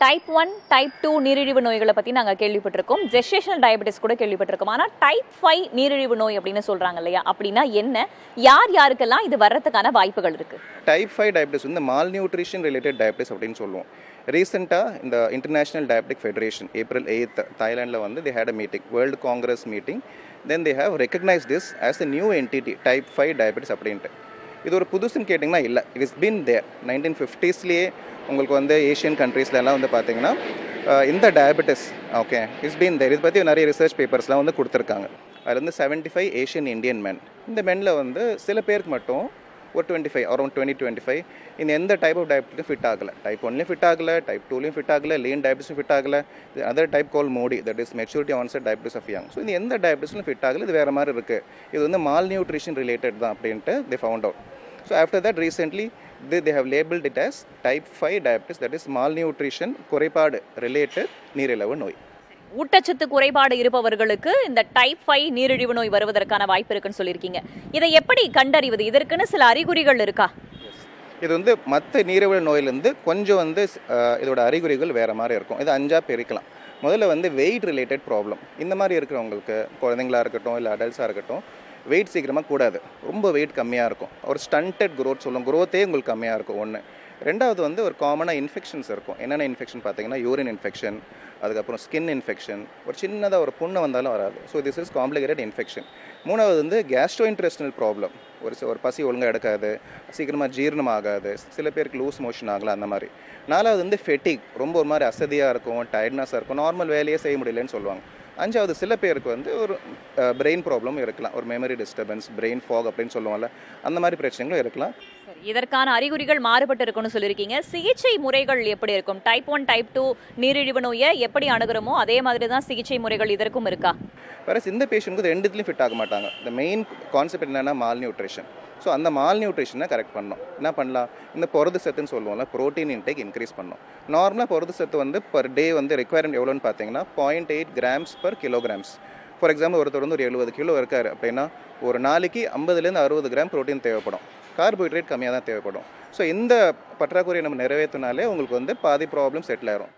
Type 1, type 2 நீரிழிவு நோய்களை பற்றி நாங்கள் கேள்விப்பட்டிருக்கோம். ஜெஸ்டேஷனல் டயபெட்டிஸ் கூட கேள்விப்பட்டிருக்கோம். ஆனால் டைப் 5 நீரிழிவு நோய் அப்படின்னு சொல்கிறாங்க இல்லையா? அப்படின்னா என்ன? யார் யாருக்கெல்லாம் இது வர்றதுக்கான வாய்ப்புகள் இருக்குது? டைப் 5 டயபெட்டிஸ் வந்து மால் நியூட்ரிஷன் ரிலேட்டட் டயபெட்டிஸ் அப்படின்னு சொல்லுவோம். ரீசெண்டாக இந்த international diabetic federation April 8th தாய்லாண்டில் வந்து they had a meeting, world congress meeting. Then they have recognized this as a new entity, type 5 diabetes அப்படின்ட்டு. இது ஒரு புதுசுன்னு கேட்டிங்கன்னா இல்லை, இட் இஸ் பீன் தேர். 1950ஸ்லேயே உங்களுக்கு வந்து ஏஷியன் கண்ட்ரீஸ்லாம் வந்து பார்த்தீங்கன்னா இந்த diabetes okay it's been there. இது பற்றி நிறைய ரிசர்ச் பேப்பர்ஸ்லாம் வந்து கொடுத்துருக்காங்க. அதில் வந்து 75 ஏஷியன் இந்தியன் மென். இந்த மென்னில் வந்து சில பேருக்கு மட்டும் ஒரு 25 அரௌண்ட் 20-25 இந்த எந்த டைப் ஆஃப் டயபெட்டிக்கும் ஃபிட் ஆகலை. டைப் 1லையும் ஃபிட் ஆகலை, டைப் 2லையும் ஃபிட் ஆகலை, லீன் டயபெட்டிஸும் ஃபிட் ஆகலை. Other type call MODY, that is maturity onset diabetes of young. So இந்த எந்த டயபெட்டிஸ்லையும் ஃபிட் ஆகலை, இது வேறு மாதிரி இருக்குது. இது வந்து மால் நியூட்ரிஷன் ரிலேட்டட் தான் அப்படின்ட்டு they found out. So after that recently they have labeled it as type 5 diabetes, that is malnutrition குறைபாடு related நீரிழிவு நோய். ஊட்டச்சத்து குறைபாடு இருப்பவர்களுக்கு இந்த டைப் 5 நீரிழிவு நோய் வருவதற்கான வாய்ப்பு இருக்குன்னு சொல்லியிருக்கீங்க. இதை எப்படி கண்டறிவது? இதற்குன்னு சில அறிகுறிகள் இருக்கா? இது வந்து மற்ற நீரிழிவு நோயிலேருந்து கொஞ்சம் வந்து இதோட அறிகுறிகள் வேறு மாதிரி இருக்கும். இது 5ஆக பிரிக்கலாம். முதல்ல வந்து வெயிட் ரிலேட்டட் ப்ராப்ளம். இந்த மாதிரி இருக்கிறவங்களுக்கு, குழந்தைங்களா இருக்கட்டும் இல்லை அடல்ட்ஸாக இருக்கட்டும், வெயிட் சீக்கிரமாக கூடாது, ரொம்ப வெயிட் கம்மியாக இருக்கும். ஒரு ஸ்டண்டட் க்ரோத் சொல்லுவோம், க்ரோத்தே உங்களுக்கு கம்மியாக இருக்கும் ஒன்று. ரெண்டாவது வந்து ஒரு காமனாக இன்ஃபெக்ஷன்ஸ் இருக்கும். என்னென்ன இன்ஃபெக்ஷன் பார்த்தீங்கன்னா யூரின் இன்ஃபெக்ஷன், அதுக்கப்புறம் ஸ்கின் இன்ஃபெக்ஷன், ஒரு சின்னதாக ஒரு புண்ணு வந்தாலும் வராது. So this is complicated infection. மூணாவது வந்து கேஸ்ட்ரோஇன்டெஸ்டினல் ப்ராப்ளம். ஒரு பசி ஒழுங்காக எடுக்காது, சீக்கிரமாக ஜீரணம் ஆகாது, சில பேருக்கு லூஸ் மோஷன் ஆகலாம் அந்த மாதிரி. நாலாவது வந்து ஃபெட்டிக், ரொம்ப ஒரு மாதிரி அசதியாக இருக்கும், டயர்ட்னஸாக இருக்கும், நார்மல் வேலையே செய்ய முடியலன்னு சொல்லுவாங்க. அஞ்சாவது சில பேருக்கு வந்து ஒரு பிரெயின் ப்ராப்ளமும் இருக்கலாம், ஒரு மெமரி டிஸ்டர்பன்ஸ், பிரெயின் ஃபாக் அப்படின்னு சொல்லுவாங்கல்ல, அந்த மாதிரி பிரச்சனைகளும் இருக்கலாம். இதற்கான அறிகுறிகள் மாறுபட்டு இருக்குன்னு சொல்லியிருக்கீங்க. சிகிச்சை முறைகள் எப்படி இருக்கும்? டைப் 1, டைப் 2 நீரிழிவு நோயை எப்படி அணுகிறோமோ அதே மாதிரி தான் சிகிச்சை முறைகள் இதற்கும் இருக்கா? வேறு இந்த பேஷண்ட்டுக்கு ரெண்டுத்துலையும் ஃபிட் ஆக மாட்டாங்க. இந்த மெயின் கான்செப்ட் என்னென்னா மால் நியூட்ரிஷன். ஸோ அந்த மால் நியூட்ரிஷனை கரெக்ட் பண்ணணும். என்ன பண்ணலாம்? இந்த புரத சத்துன்னு சொல்லுவோம்ல, ப்ரோட்டீன் இன்டேக் இன்க்ரீஸ் பண்ணணும். நார்மலாக புரத சத்து வந்து பர் டே வந்து ரெக்வயர்மெண்ட் எவ்வளோன்னு பார்த்தீங்கன்னா 0.8 grams per kilograms. For example ஒருத்தர் வந்து ஒரு 70 கிலோ இருக்கார் அப்படின்னா ஒரு நாளைக்கு 50லேருந்து 60 கிராம் ப்ரோட்டீன் தேவைப்படும். கார்போஹைட்ரேட் கம்மியாக தான் தேவைப்படும். ஸோ இந்த பற்றாக்குறையை நம்ம நிறைவேற்றினாலே உங்களுக்கு வந்து பாதி ப்ராப்ளம் செட்டில் ஆயிரும்.